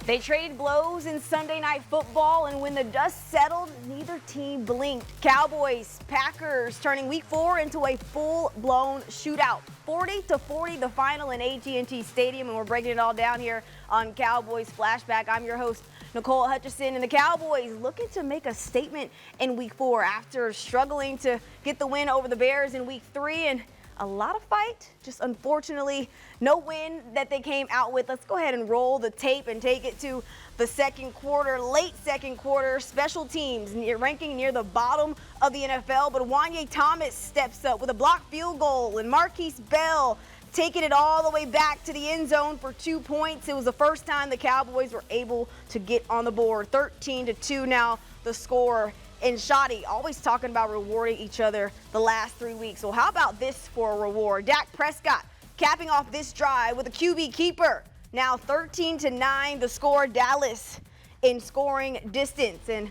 They traded blows in Sunday Night Football, and when the dust settled, neither team blinked. Cowboys, Packers turning Week 4 into a full-blown shootout. 40-40 the final in AT&T Stadium, and we're breaking it all down here on Cowboys Flashback. I'm your host, Nicole Hutchison, and the Cowboys looking to make a statement in Week 4 after struggling to get the win over the Bears in Week 3. And a lot of fight, just unfortunately no win that they came out with. Let's go ahead and roll the tape and take it to the second quarter, late second quarter. Special teams ranking near the bottom of the NFL, but Wanye Thomas steps up with a blocked field goal, and Marquise Bell taking it all the way back to the end zone for 2 points. It was the first time the Cowboys were able to get on the board. 13-2 now the score. And Shotty always talking about rewarding each other the last 3 weeks. Well, how about this for a reward? Dak Prescott capping off this drive with a QB keeper. Now 13-9 the score. Dallas in scoring distance. And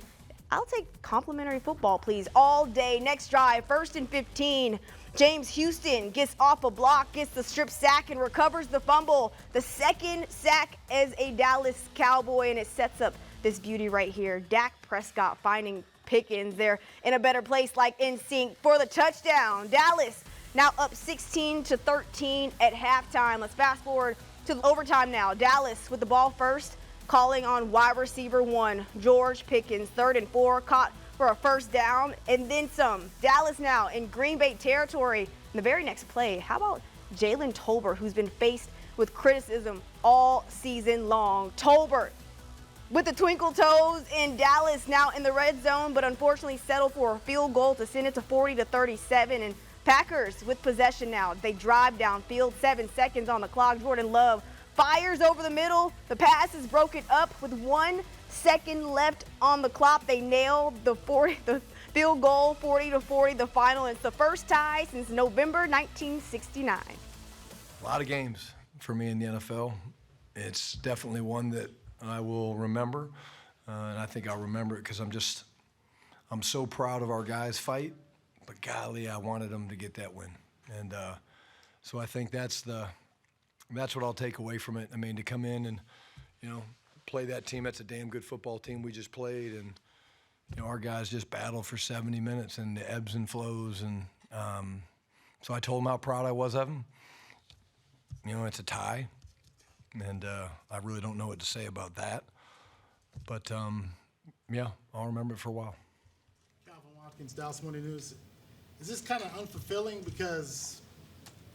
I'll take complimentary football, please, all day. Next drive, 1st and 15. James Houston gets off a block, gets the strip sack, and recovers the fumble. The second sack as a Dallas Cowboy, and it sets up this beauty right here. Dak Prescott finding Pickens. They're in a better place, like in sync for the touchdown. Dallas now up 16-13 at halftime. Let's fast forward to overtime now. Dallas with the ball first, calling on wide receiver 1, George Pickens. 3rd and 4, caught for a first down and then some. Dallas now in Green Bay territory. In the very next play, how about Jalen Tolbert, who's been faced with criticism all season long? Tolbert with the twinkle toes, in Dallas now in the red zone, but unfortunately settled for a field goal to send it to 40-37. And Packers with possession now. They drive downfield, 7 seconds on the clock. Jordan Love fires over the middle. The pass is broken up with 1 second left on the clock. They nailed the field goal, 40-40 the final. It's the first tie since November 1969. A lot of games for me in the NFL. It's definitely one that I will remember, and I think I'll remember it because I'm so proud of our guys' fight, but golly, I wanted them to get that win. And so I think that's what I'll take away from it. I mean, to come in and, play that team, that's a damn good football team we just played, and, our guys just battled for 70 minutes and the ebbs and flows. And so I told them how proud I was of them. It's a tie. And I really don't know what to say about that. But, yeah, I'll remember it for a while. Calvin Watkins, Dallas Morning News. Is this kind of unfulfilling because,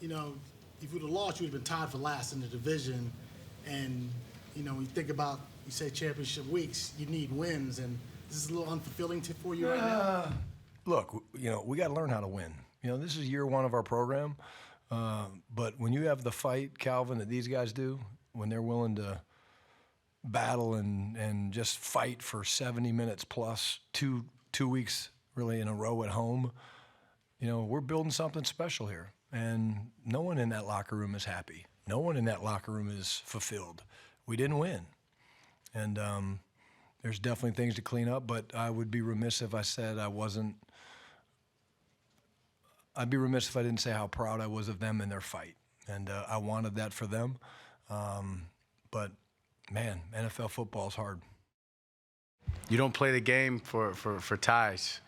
if you would have lost, you would have been tied for last in the division. And, when you think about, you say championship weeks, you need wins. And is this a little unfulfilling for you right now? Look, we got to learn how to win. This is year 1 of our program. But when you have the fight, Calvin, that these guys do, when they're willing to battle and just fight for 70 minutes plus, two weeks really in a row at home, we're building something special here. And no one in that locker room is happy. No one in that locker room is fulfilled. We didn't win. And there's definitely things to clean up, but I would be remiss if I said I'd be remiss if I didn't say how proud I was of them and their fight. And I wanted that for them. But, man, NFL football is hard. You don't play the game for ties.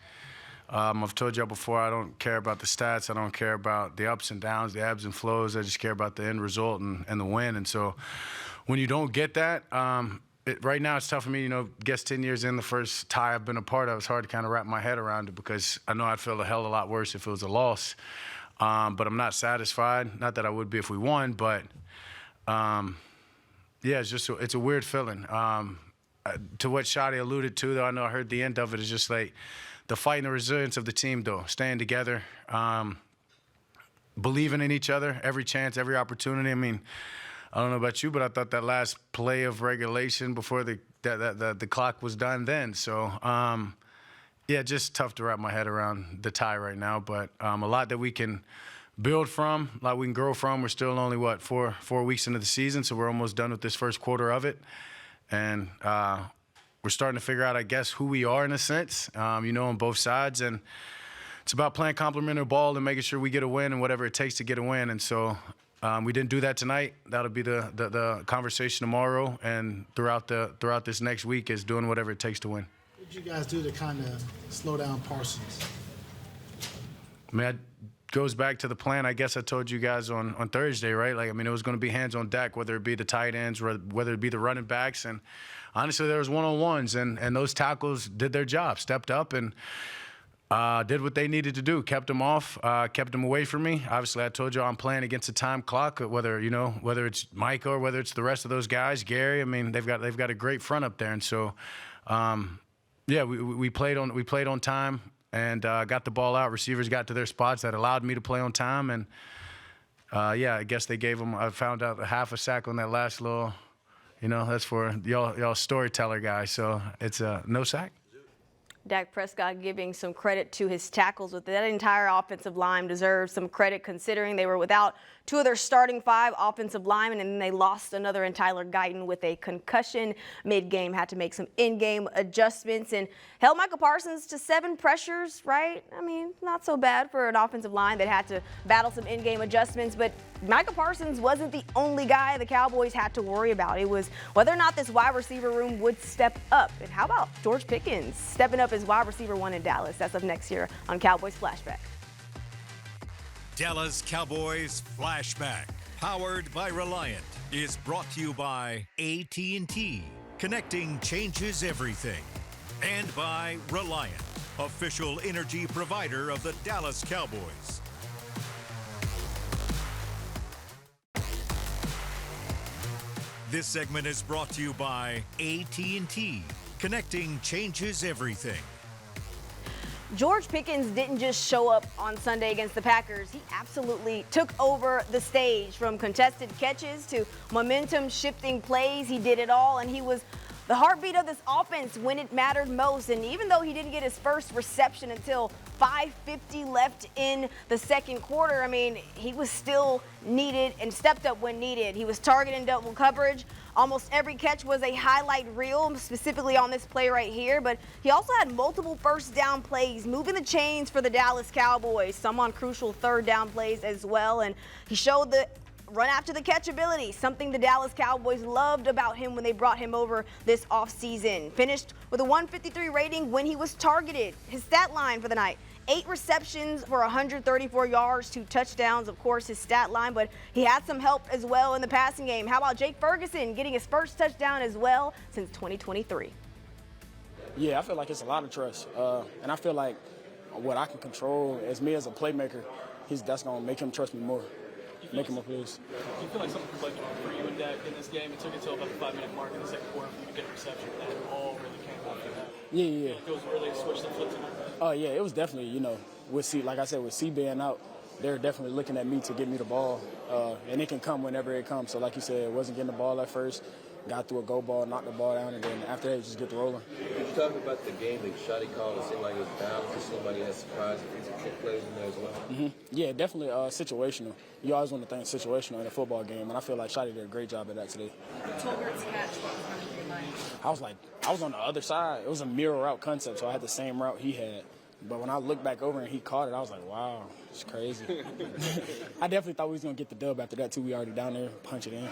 I've told y'all before, I don't care about the stats. I don't care about the ups and downs, the ebbs and flows. I just care about the end result and the win. And so when you don't get that, right now it's tough for me. Guess 10 years in, the first tie I've been a part of, it's hard to kind of wrap my head around it because I know I'd feel a hell of a lot worse if it was a loss. But I'm not satisfied. Not that I would be if we won, but yeah, it's a weird feeling. To what Shotty alluded to, though, I know I heard the end of it, is just like the fight and the resilience of the team, though, staying together, believing in each other, every chance, every opportunity. I mean, I don't know about you, but I thought that last play of regulation before the clock was done then. So, yeah, just tough to wrap my head around the tie right now, but a lot that we can build from, a lot we can grow from. We're still only, 4 weeks into the season, so we're almost done with this first quarter of it. And we're starting to figure out, I guess, who we are in a sense, on both sides. And it's about playing complementary ball and making sure we get a win and whatever it takes to get a win. And so We didn't do that tonight. That'll be the conversation tomorrow, and throughout this next week is doing whatever it takes to win. What did you guys do to kind of slow down Parsons? I mean, it goes back to the plan I guess I told you guys on Thursday, right? Like, I mean, it was going to be hands on deck, whether it be the tight ends, or whether it be the running backs. And honestly, there was one-on-ones, and those tackles did their job, stepped up, and did what they needed to do, kept them off, kept them away from me. Obviously, I told you I'm playing against a time clock, whether it's Micah or whether it's the rest of those guys, Gary. I mean, they've got a great front up there, and so we played on time. And got the ball out. Receivers got to their spots that allowed me to play on time. And, I guess they gave them – I found out a half a sack on that last little – that's for y'all storyteller guys. So it's no sack. Dak Prescott giving some credit to his tackles. With that entire offensive line deserves some credit, considering they were without two of their starting 5 offensive linemen, and then they lost another in Tyler Guyton with a concussion mid-game. Had to make some in-game adjustments and held Micah Parsons to 7 pressures, right? I mean, not so bad for an offensive line that had to battle some in-game adjustments, but Micah Parsons wasn't the only guy the Cowboys had to worry about. It was whether or not this wide receiver room would step up. And how about George Pickens stepping up as wide receiver 1 in Dallas? That's up next year on Cowboys Flashback. Dallas Cowboys Flashback, powered by Reliant, is brought to you by AT&T. Connecting changes everything. And by Reliant, official energy provider of the Dallas Cowboys. This segment is brought to you by AT&T. Connecting changes everything. George Pickens didn't just show up on Sunday against the Packers. He absolutely took over the stage. From contested catches to momentum-shifting plays, he did it all, and he was the heartbeat of this offense when it mattered most. And even though he didn't get his first reception until 5:50 left in the second quarter, I mean, he was still needed and stepped up when needed. He was targeting double coverage. Almost every catch was a highlight reel, specifically on this play right here. But he also had multiple first down plays, moving the chains for the Dallas Cowboys, some on crucial third down plays as well. And he showed the run after the catch ability, something the Dallas Cowboys loved about him when they brought him over this offseason. Finished with a 153 rating when he was targeted. His stat line for the night: 8 receptions for 134 yards, 2 touchdowns, of course, his stat line, but he had some help as well in the passing game. How about Jake Ferguson getting his first touchdown as well since 2023? Yeah, I feel like it's a lot of trust. And I feel like what I can control as me as a playmaker, that's going to make him trust me more. Make him more please. Do you feel like something clicked for you and Dak in this game? It took until about the 5-minute mark in the second quarter for you to get a reception, and it all really came after that. Yeah. It was really a switch that flipped him. Oh, yeah, it was definitely, with C, like I said, with C being out, they're definitely looking at me to get me the ball, and it can come whenever it comes. So like you said, it wasn't getting the ball at first. Got through a go ball, knocked the ball down, and then after that, just get the rolling. Did you talk about the game, the shot he called? It seemed like it was balanced. It seemed like he had surprise defensive plays in there as well. Mm-hmm. Yeah, definitely situational. You always want to think situational in a football game, and I feel like Shotty did a great job at that today. Tolbert's catch, what was running through your mind? I was on the other side. It was a mirror route concept, so I had the same route he had. But when I looked back over and he caught it, I was like, wow, it's crazy. I definitely thought we was going to get the dub after that, too. We already down there, punch it in.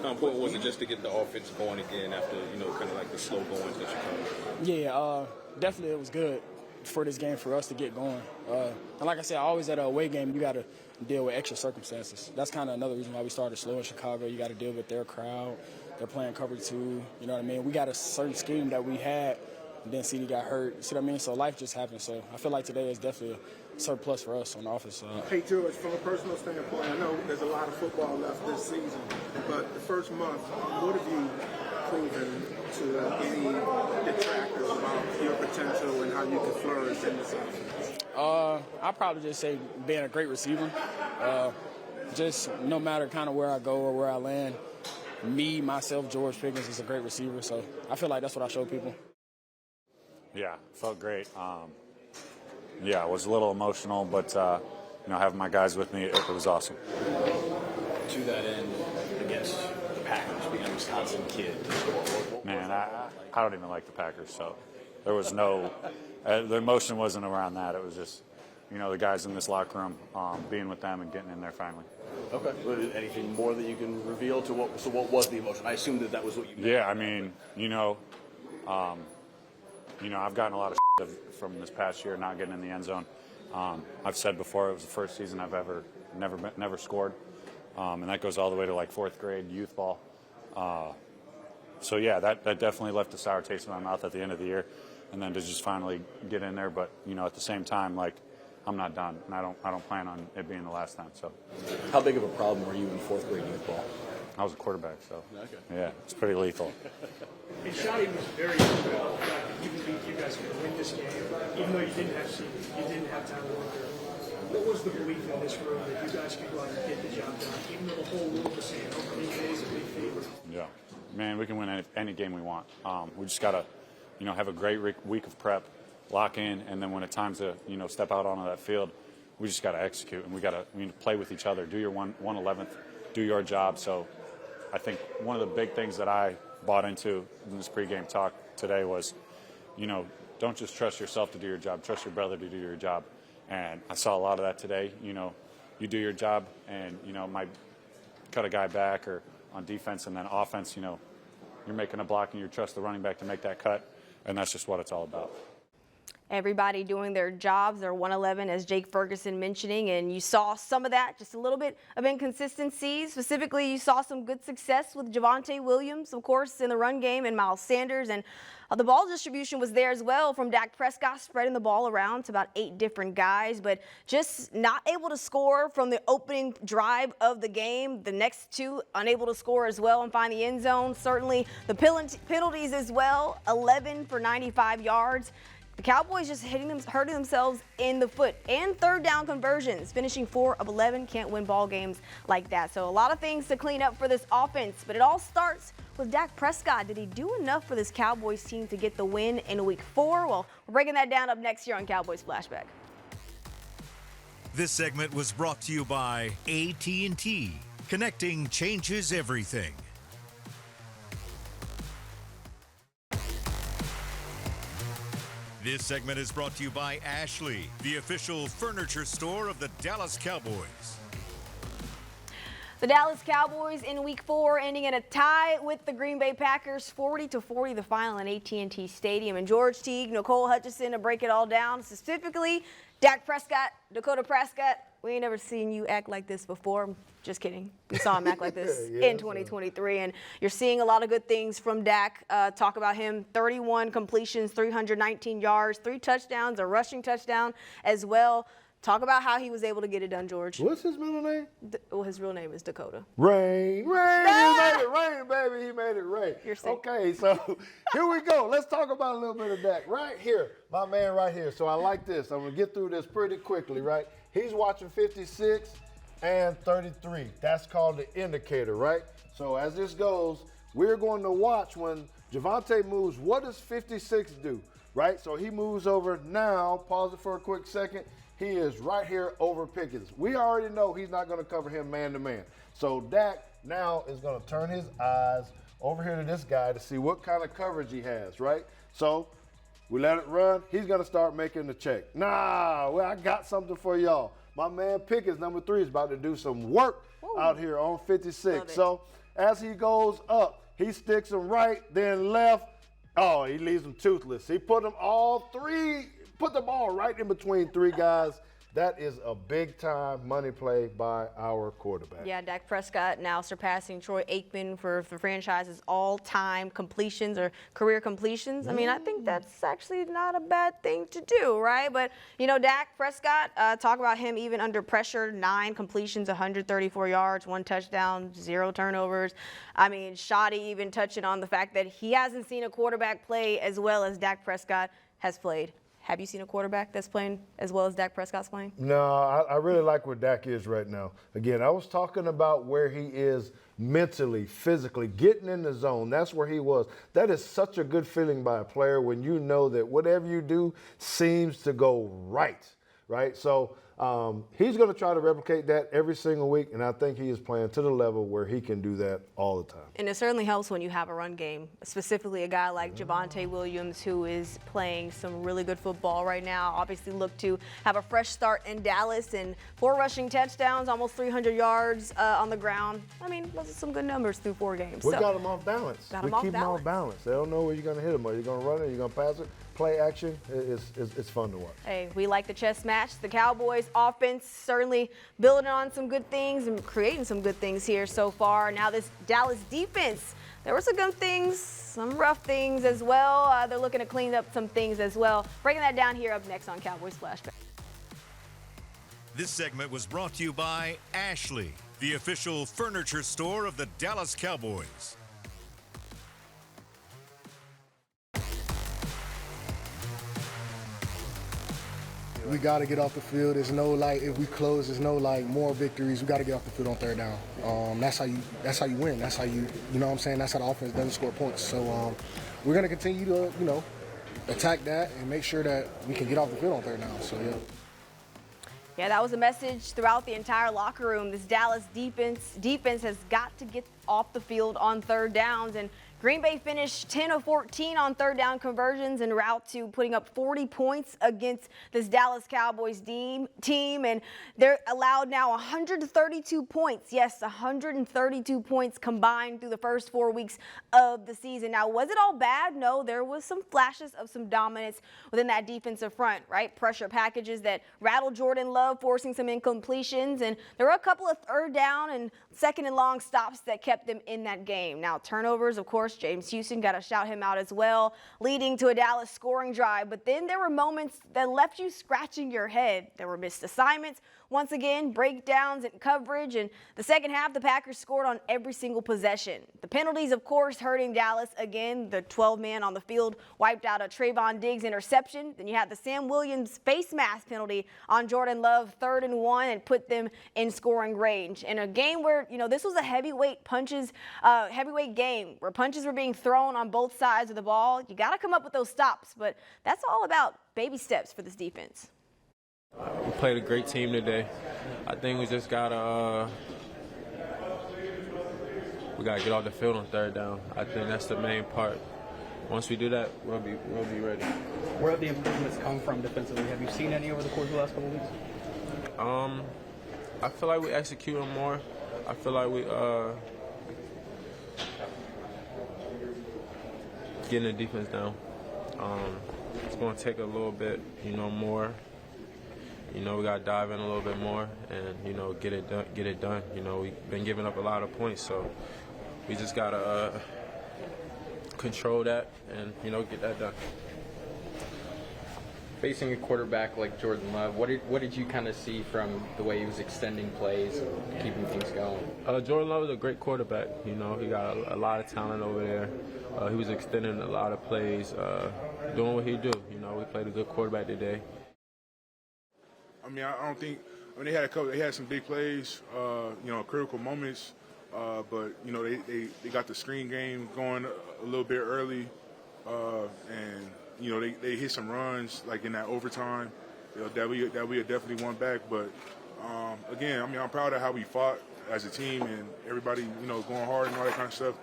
How important was it just to get the offense going again after, kind of like the slow going that you called? Yeah, definitely it was good for this game for us to get going. And like I said, always at an away game, you got to deal with extra circumstances. That's kind of another reason why we started slow in Chicago. You got to deal with their crowd. They're playing cover 2. You know what I mean? We got a certain scheme that we had, and then CD got hurt. See what I mean? So life just happened. So I feel like today is definitely a surplus for us on the offense side. Hey, George, from a personal standpoint, I know there's a lot of football left this season, but the first month, what have you proven to any detractors about your potential and how you can flourish in this offense? I'd probably just say being a great receiver. Just no matter kind of where I go or where I land, myself, George Pickens is a great receiver. So I feel like that's what I show people. Yeah, felt great. Yeah, I was a little emotional, but having my guys with me, it was awesome. To that end, against the Packers, being a Wisconsin kid. Man, I don't even like the Packers, so there was no the emotion wasn't around that. It was just the guys in this locker room, being with them and getting in there finally. Okay. Anything more that you can reveal to what? So what was the emotion? I assume that was what you meant. Yeah, I mean, I've gotten a lot of from this past year not getting in the end zone. I've said before it was the first season I've never scored, and that goes all the way to like 4th grade youth ball. So yeah, that definitely left a sour taste in my mouth at the end of the year, and then to just finally get in there. But at the same time, like, I'm not done, and I don't plan on it being the last time. So, how big of a problem were you in 4th grade youth ball? I was a quarterback, so okay. Yeah, it's pretty lethal. And Shotty was very good about the fact that you believed you guys could win this game, even though you didn't have time to work there. What was the belief in this room that you guys could go out and get the job done, even though the whole world was saying Green Bay is a big favorite? Yeah, man, we can win any game we want. We just gotta, have a great week of prep, lock in, and then when it's time to, step out onto that field, we just gotta execute, and we gotta play with each other, do your 1/11th, do your job. So I think one of the big things that I bought into in this pregame talk today was, don't just trust yourself to do your job, trust your brother to do your job. And I saw a lot of that today. You do your job and, might cut a guy back or on defense, and then offense, you're making a block and you trust the running back to make that cut. And that's just what it's all about. Everybody doing their jobs, their 111, as Jake Ferguson mentioning, and you saw some of that, just a little bit of inconsistency. Specifically, you saw some good success with Javonte Williams, of course, in the run game, and Miles Sanders, and the ball distribution was there as well from Dak Prescott, spreading the ball around to about 8 different guys, but just not able to score from the opening drive of the game. The next 2 unable to score as well and find the end zone. Certainly the penalties as well, 11 for 95 yards. The Cowboys just hurting themselves in the foot, and 3rd down conversions, finishing 4 of 11. Can't win ball games like that. So a lot of things to clean up for this offense, but it all starts with Dak Prescott. Did he do enough for this Cowboys team to get the win in Week 4? Well, we're breaking that down up next year on Cowboys Flashback. This segment was brought to you by AT&T. Connecting changes everything. This segment is brought to you by Ashley, the official furniture store of the Dallas Cowboys. The Dallas Cowboys in Week 4 ending in a tie with the Green Bay Packers, 40-40 the final in AT&T Stadium. And George Teague, Nicole Hutchison to break it all down. Specifically, Dak Prescott, Dakota Prescott. We ain't never seen you act like this before. Just kidding. We saw him act like this in 2023. And you're seeing a lot of good things from Dak. Talk about him, 31 completions, 319 yards, 3 touchdowns, a rushing touchdown as well. Talk about how he was able to get it done, George. What's his middle name? Well, his real name is Dakota. Rain. He made it rain, baby. He made it rain. You're sick. Okay, so here we go. Let's talk about a little bit of Dak. Right here, my man right here. So I like this. I'm going to get through this pretty quickly, right? He's watching 56 and 33. That's called the indicator, right? So as this goes, we're going to watch when Javonte moves. What does 56 do, right? So he moves over now. Pause it for a quick second. He is right here over Pickens. We already know he's not going to cover him man-to-man. So Dak now is going to turn his eyes over here to this guy to see what kind of coverage he has, right? So we let it run. He's going to start making the check. Well, I got something for y'all. My man Pickens, number 3, is about to do some work out here on 56. So as he goes up, he sticks him right, then left. Oh, he leaves them toothless. He put them all 3. Put the ball right in between 3 guys. That is a big-time money play by our quarterback. Yeah, Dak Prescott now surpassing Troy Aikman for franchise's all-time completions or career completions. I mean, I think that's actually not a bad thing to do, right? But, Dak Prescott, talk about him even under pressure, 9 completions, 134 yards, 1 touchdown, 0 turnovers. I mean, Shotty even touching on the fact that he hasn't seen a quarterback play as well as Dak Prescott has played. Have you seen a quarterback that's playing as well as Dak Prescott's playing? No, I really like where Dak is right now. Again, I was talking about where he is mentally, physically, getting in the zone. That's where he was. That is such a good feeling by a player when you know that whatever you do seems to go right, right? So he's going to try to replicate that every single week, and I think he is playing to the level where he can do that all the time. And it certainly helps when you have a run game, specifically a guy like Javonte Williams, who is playing some really good football right now. Obviously look to have a fresh start in Dallas, and 4 rushing touchdowns, almost 300 yards on the ground. I mean, those are some good numbers through 4 games. We got them off balance. Got we them off keep them balance. off balance. They don't know where you're going to hit them. Are you going to run it? Are you going to pass it? Play action. It's fun to watch. Hey, we like the chess match. The Cowboys offense certainly building on some good things and creating some good things here so far. Now this Dallas defense, there were some good things, some rough things as well. They're looking to clean up some things as well. Breaking that down here up next on Cowboys Flashback. This segment was brought to you by Ashley, the official furniture store of the Dallas Cowboys. We got to get off the field. There's no, like, if we close, there's no, like, more victories. We got to get off the field on 3rd down. That's how you win. That's how you know what I'm saying? That's how the offense doesn't score points. So we're going to continue to, attack that and make sure that we can get off the field on 3rd down. So, yeah. Yeah, that was a message throughout the entire locker room. This Dallas defense has got to get off the field on 3rd downs, and Green Bay finished 10 of 14 on 3rd down conversions en route to putting up 40 points against this Dallas Cowboys team, and they're allowed now 132 points. Yes, 132 points combined through the first 4 weeks of the season. Now, was it all bad? No, there was some flashes of some dominance within that defensive front, right? Pressure packages that rattled Jordan Love, forcing some incompletions, and there were a couple of 3rd down and 2nd and long stops that kept them in that game. Now, turnovers, of course, James Houston, got to shout him out as well, leading to a Dallas scoring drive. But then there were moments that left you scratching your head. There were missed assignments, once again, breakdowns and coverage. And the second half, the Packers scored on every single possession. The penalties, of course, hurting Dallas again. The 12-man on the field wiped out a Trayvon Diggs interception. Then you had the Sam Williams face mask penalty on Jordan Love, 3rd and 1, and put them in scoring range. In a game where, this was a heavyweight game where punches were being thrown on both sides of the ball. You got to come up with those stops, but that's all about baby steps for this defense. We played a great team today. I think we just gotta get off the field on 3rd down. I think that's the main part. Once we do that, we'll be ready. Where have the improvements come from defensively? Have you seen any over the course of the last couple of weeks? I feel like we execute them more. I feel like we getting the defense down. It's going to take a little bit, more. We got to dive in a little bit more and, get it done. We've been giving up a lot of points, so we just got to control that and, get that done. Facing a quarterback like Jordan Love, what did you kind of see from the way he was extending plays and keeping things going? Jordan Love is a great quarterback. He got a lot of talent over there. He was extending a lot of plays, doing what he do. We played a good quarterback today. I don't think. They had some big plays, critical moments, but they got the screen game going a little bit early, and they hit some runs like in that overtime that we had definitely won back. But again, I'm proud of how we fought as a team and everybody going hard and all that kind of stuff.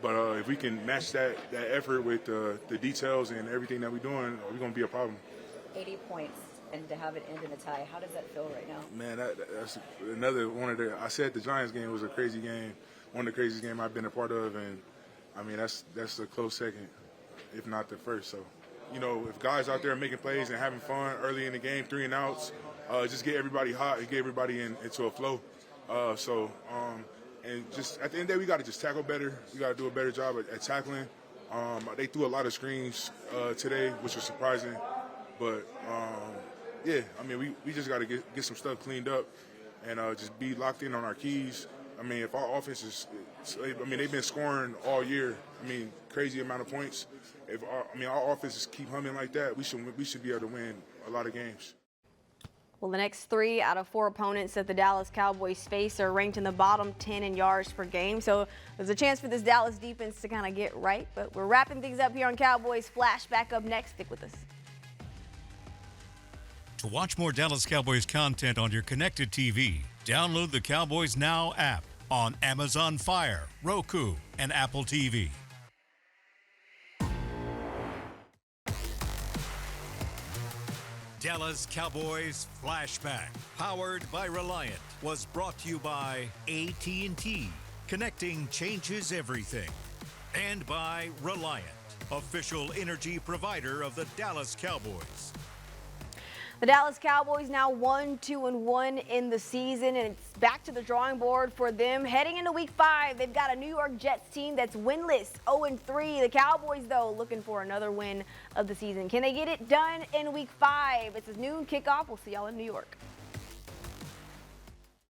But if we can match that effort with the details and everything that we're doing, we're gonna be a problem. 80 points. And to have it end in a tie, how does that feel right now? Man, that's another one of the. I said the Giants game was a crazy game, one of the craziest games I've been a part of, and that's a close second, if not the first. So, if guys out there are making plays and having fun early in the game, 3 and outs, just get everybody hot and get everybody into a flow. And just at the end of the day, we got to just tackle better. We got to do a better job at tackling. They threw a lot of screens today, which was surprising, but. Yeah, we just got to get some stuff cleaned up and just be locked in on our keys. If our offense is, they've been scoring all year. Crazy amount of points. If our offenses keep humming like that, we should be able to win a lot of games. Well, the next 3 out of 4 opponents that the Dallas Cowboys face are ranked in the bottom 10 in yards per game. So there's a chance for this Dallas defense to kind of get right. But we're wrapping things up here on Cowboys Flashback up next. Stick with us. To watch more Dallas Cowboys content on your connected TV, download the Cowboys Now app on Amazon Fire, Roku, and Apple TV. Dallas Cowboys Flashback, powered by Reliant, was brought to you by AT&T. Connecting changes everything. And by Reliant, official energy provider of the Dallas Cowboys. The Dallas Cowboys now 1-2-1 in the season, and it's back to the drawing board for them. Heading into Week 5, they've got a New York Jets team that's winless, 0-3. The Cowboys, though, looking for another win of the season. Can they get it done in Week 5? It's a noon kickoff. We'll see y'all in New York.